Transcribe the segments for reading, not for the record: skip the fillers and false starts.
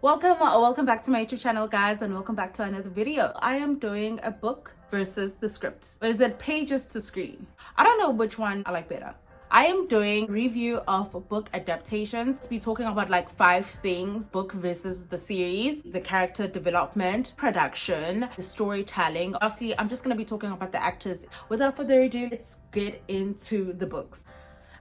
Welcome back to my YouTube channel, guys, and welcome back to another video. I am doing a book versus the script. Or is it pages to screen? I don't know which one I like better. I am doing review of book adaptations. We're talking about like 5 things: book versus the series, the character development, production, the storytelling. Lastly, I'm just going to be talking about the actors. Without further ado, let's get into the books.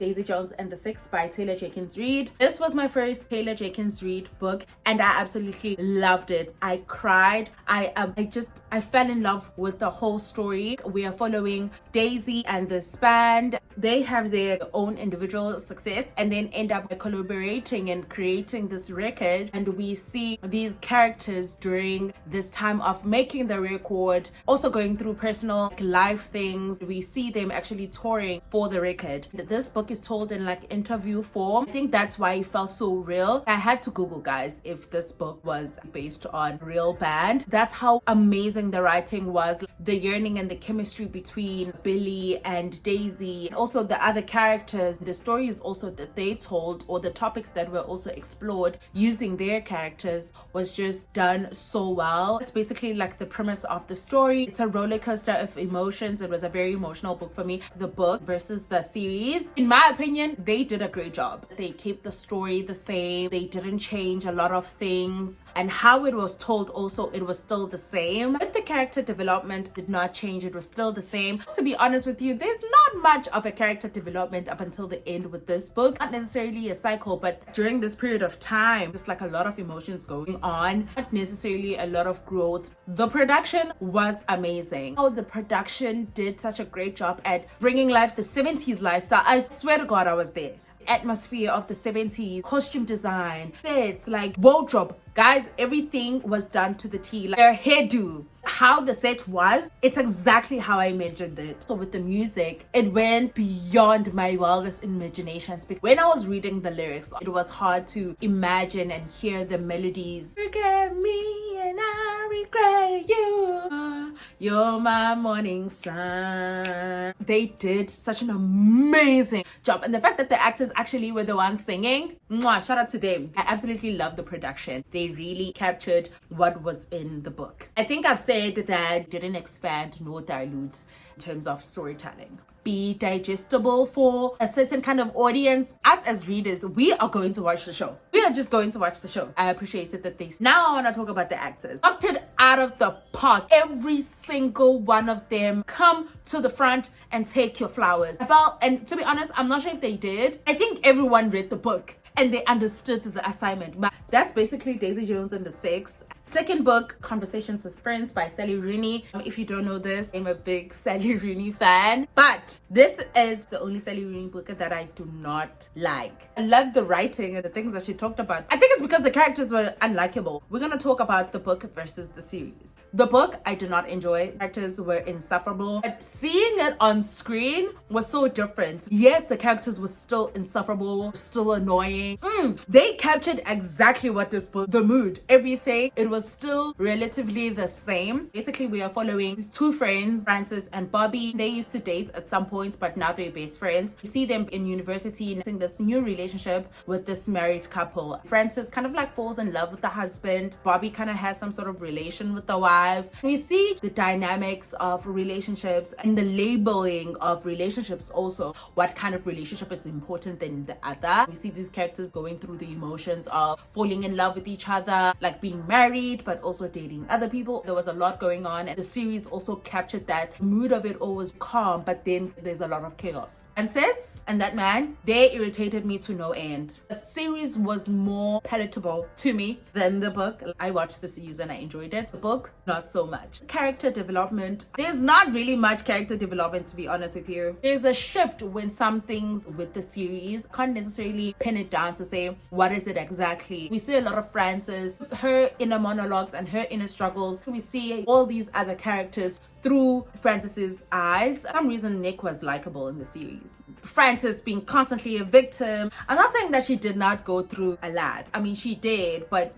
Daisy Jones and the Six by Taylor Jenkins Reid. This was my first Taylor Jenkins Reid book and I absolutely loved it. I cried. I fell in love with the whole story. We are following Daisy and this band. They have their own individual success and then end up collaborating and creating this record, and we see these characters during this time of making the record, also going through personal life things. We see them actually touring for the record. This book is told in like interview form. I think that's why it felt so real. I had to Google, guys, if this book was based on a real band. That's how amazing the writing was. The yearning and the chemistry between Billy and Daisy, and also the other characters. The stories also that they told, or the topics that were also explored using their characters, was just done so well. It's basically like the premise of the story. It's a roller coaster of emotions. It was a very emotional book for me. The book versus the series, in my opinion, they did a great job. They kept the story the same. They didn't change a lot of things, and how it was told also, it was still the same. But the character development did not change. It was still the same. To be honest with you, there's not much of a character development up until the end with this book. Not necessarily a cycle, but during this period of time, just like a lot of emotions going on, not necessarily a lot of growth. The production was amazing. Oh, the production did such a great job at bringing life the 70s lifestyle. I swear to God, I was there. Atmosphere of the 70s, costume design, sets, like wardrobe. Guys, everything was done to the T. Like their hairdo, how the set was, it's exactly how I imagined it. So with the music, it went beyond my wildest imaginations. When I was reading the lyrics, it was hard to imagine and hear the melodies. Regret me and I regret you. You're my morning sun. They did such an amazing job. And the fact that the actors actually were the ones singing, mwah, shout out to them. I absolutely love the production. They really captured what was in the book. I think I've said that didn't expand nor dilute in terms of storytelling. Be digestible for a certain kind of audience. Us as readers, we are going to watch the show. We are just going to watch the show. I appreciated that they... Now I want to talk about the actors. Knocked it out of the park. Every single one of them. Come to the front and take your flowers. I felt, and to be honest, I'm not sure if they did. I think everyone read the book and they understood the assignment. But that's basically Daisy Jones and the Six. Second book, Conversations with Friends by Sally Rooney. If you don't know this, I'm a big Sally Rooney fan. But this is the only Sally Rooney book that I do not like. I love the writing and the things that she talked about. I think it's because the characters were unlikable. We're going to talk about the book versus the series. The book, I did not enjoy. Characters were insufferable. But seeing it on screen was so different. Yes, the characters were still insufferable, still annoying. They captured exactly what this book, the mood, everything. It was still relatively the same. Basically, we are following these 2 friends, Frances and Bobby. They used to date at some point, but now they're best friends. We see them in university and in this new relationship with this married couple. Frances kind of like falls in love with the husband. Bobby kind of has some sort of relation with the wife. We see the dynamics of relationships and the labeling of relationships also. What kind of relationship is important than the other? We see these characters going through the emotions of falling in love with each other, like being married, but also dating other people. There was a lot going on, and the series also captured that. The mood of it all was calm, but then there's a lot of chaos. Frances and that man, they irritated me to no end. The series was more palatable to me than the book. I watched the series and I enjoyed it. The book, not so much. Character development, there's not really much character development, to be honest with you. There's a shift when some things with the series can't necessarily pin it down to say what is it exactly. We see a lot of Frances, her inner monologues and her inner struggles. We see all these other characters through Frances's eyes. For some reason, Nick was likable in the series. Frances being constantly a victim. I'm not saying that she did not go through a lot. I mean, she did, but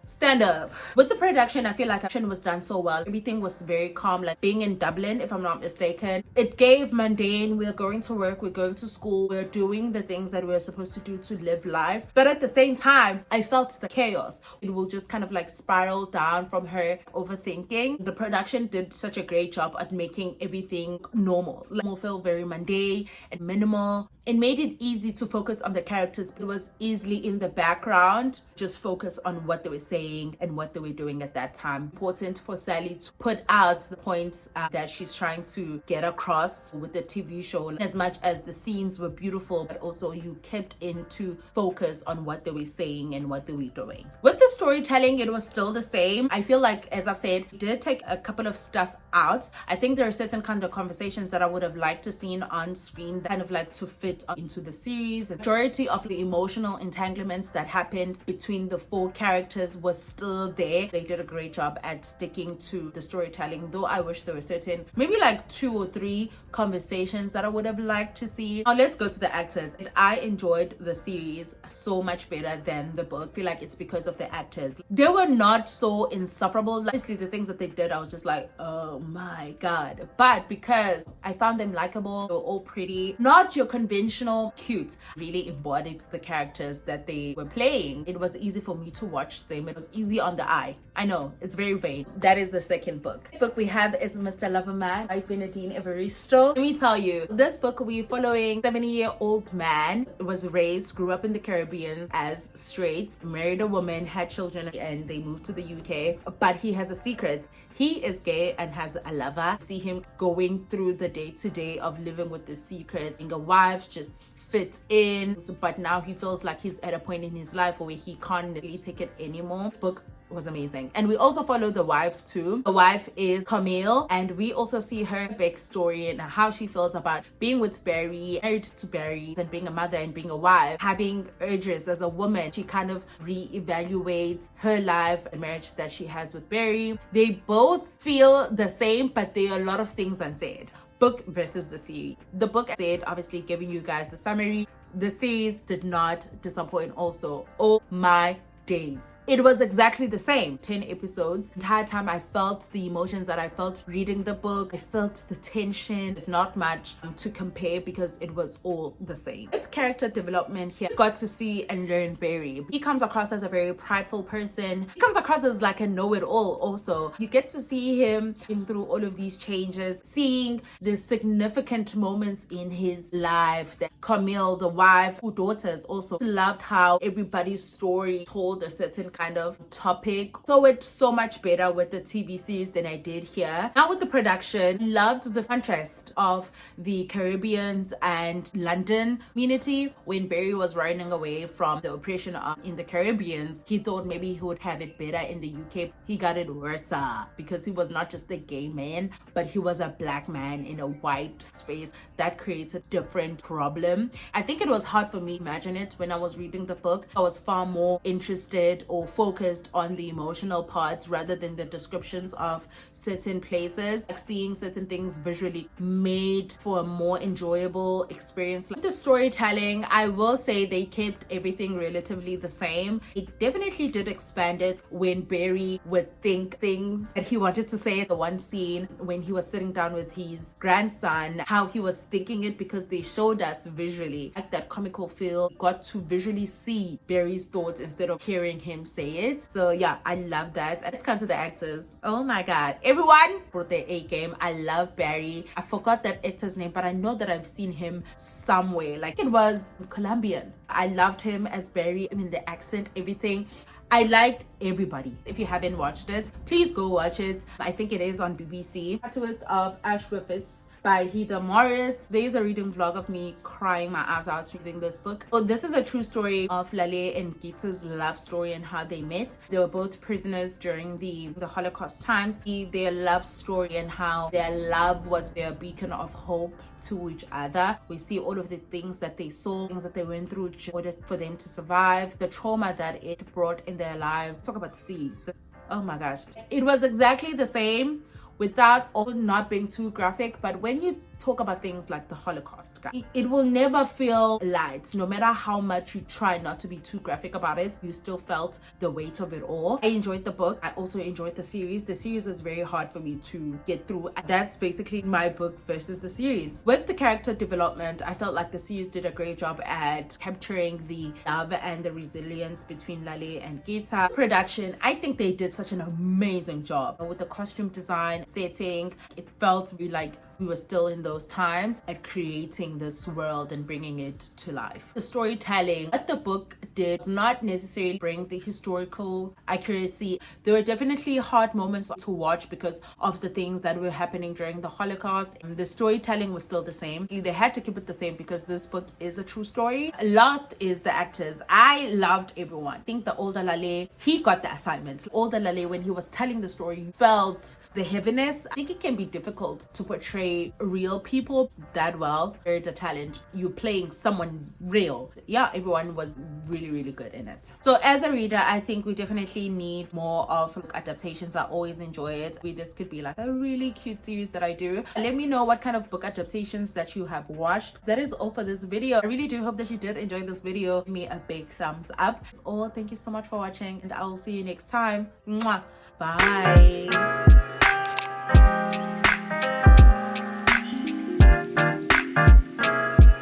stand up. With the production, I feel like action was done so well. Everything was very calm, like being in Dublin, if I'm not mistaken. It gave mundane. We're going to work, we're going to school, we're doing the things that we're supposed to do to live life. But at the same time, I felt the chaos. It will just kind of like spiral down from her overthinking. The production did such a great job at making everything normal. Like, will feel very mundane and minimal. It made it easy to focus on the characters. It was easily in the background, just focus on what they were saying and what they were doing at that time. Important for Sally to put out the points that she's trying to get across with the TV show. As much as the scenes were beautiful, but also you kept into focus on what they were saying and what they were doing. With the storytelling, it was still the same. I feel like, as I've said, it did take a couple of stuff out. I think there are certain kind of conversations that I would have liked to seen on screen, kind of like to fit into the series. The majority of the emotional entanglements that happened between the four characters was still there. They did a great job at sticking to the storytelling, though I wish there were certain, maybe like 2 or 3 conversations that I would have liked to see. Now let's go to the actors. I enjoyed the series so much better than the book. I feel like it's because of the actors. They were not so insufferable. Obviously the things that they did, I was just like, oh my god. But because I found them likable, they were all pretty, not your conventional cute, really embodied the characters that they were playing. It was easy for me to watch them. It was easy on the eye. I know, it's very vain. That is the second book. The book we have is Mr. Loverman by Benedine Evaristo. Let me tell you, this book we're following 70-year-old man, was raised, grew up in the Caribbean as straight, married a woman, had children, and they moved to the UK. But he has a secret. He is gay and has a lover. See him going through the day-to-day of living with the secret. Being a wife just fit in, but now he feels like he's at a point in his life where he can't really take it anymore. This book was amazing. And we also follow the wife too. The wife is Camille, and we also see her backstory and how she feels about being with Barry, married to Barry, and being a mother and being a wife, having urges as a woman. She kind of re-evaluates her life and marriage that she has with Barry. They both feel the same, but there are a lot of things unsaid. Book versus the series. The book said, obviously giving you guys the summary. The series did not disappoint also. Oh my days. It was exactly the same. 10 episodes. The entire time I felt the emotions that I felt reading the book. I felt the tension. There's not much to compare because it was all the same. With character development here, I got to see and learn Barry. He comes across as a very prideful person. He comes across as like a know-it-all also. You get to see him in through all of these changes, seeing the significant moments in his life. That Camille, the wife, who daughters also loved how everybody's story told a certain kind of topic. So it's so much better with the TV series than I did here. Now with the production, loved the contrast of the Caribbeans and London community. When Barry was running away from the oppression in the Caribbeans, he thought maybe he would have it better in the UK. He got it worse because he was not just a gay man, but he was a black man in a white space. That creates a different problem. I think it was hard for me to imagine it when I was reading the book. I was far more interested or focused on the emotional parts rather than the descriptions of certain places. Like seeing certain things visually made for a more enjoyable experience. Like the storytelling, I will say they kept everything relatively the same. It definitely did expand it when Barry would think things that he wanted to say. The one scene when he was sitting down with his grandson, how he was thinking it, because they showed us visually like that comical feel. Got to visually see Barry's thoughts instead of hearing him say it. So yeah, I love that. And let's come to the actors. Oh my god, everyone brought their A game. I love Barry. I forgot that actor's name, but I know that I've seen him somewhere. Like it was Colombian. I loved him as Barry. I mean, the accent, everything. I liked everybody. If you haven't watched it, please go watch it. I think it is on BBC. A Twist of Ashwifits by Heather Morris. There is a reading vlog of me crying my ass out reading this book. So this is a true story of Lale and Gita's love story and how they met. They were both prisoners during the Holocaust times. Their love story and how their love was their beacon of hope to each other. We see all of the things that they saw, things that they went through in order for them to survive, the trauma that it brought in their lives. Talk about the seas. Oh my gosh. It was exactly the same without all not being too graphic, but when you talk about things like the Holocaust. It will never feel light. No matter how much you try not to be too graphic about it, you still felt the weight of it all. I enjoyed the book. I also enjoyed the series. The series was very hard for me to get through. That's basically my book versus the series. With the character development, I felt like the series did a great job at capturing the love and the resilience between Lale and Gita. Production, I think they did such an amazing job with the costume design, setting. It felt really like we were still in those times at creating this world and bringing it to life. The storytelling that the book did not necessarily bring the historical accuracy. There were definitely hard moments to watch because of the things that were happening during the Holocaust. And the storytelling was still the same. They had to keep it the same because this book is a true story. Last is the actors. I loved everyone. I think the older Lale, he got the assignment. Older Lale, when he was telling the story, you felt the heaviness. I think it can be difficult to portray real people that well. There's a talent. You're playing someone real. Yeah, everyone was really good in it. So as a reader, I think we definitely need more of adaptations. I always enjoy it. This could be like a really cute series that I do. Let me know what kind of book adaptations that you have watched. That is all for this video. I really do hope that you did enjoy this video. Give me a big thumbs up. That's all. Thank you so much for watching, and I will see you next time. Mwah. Bye.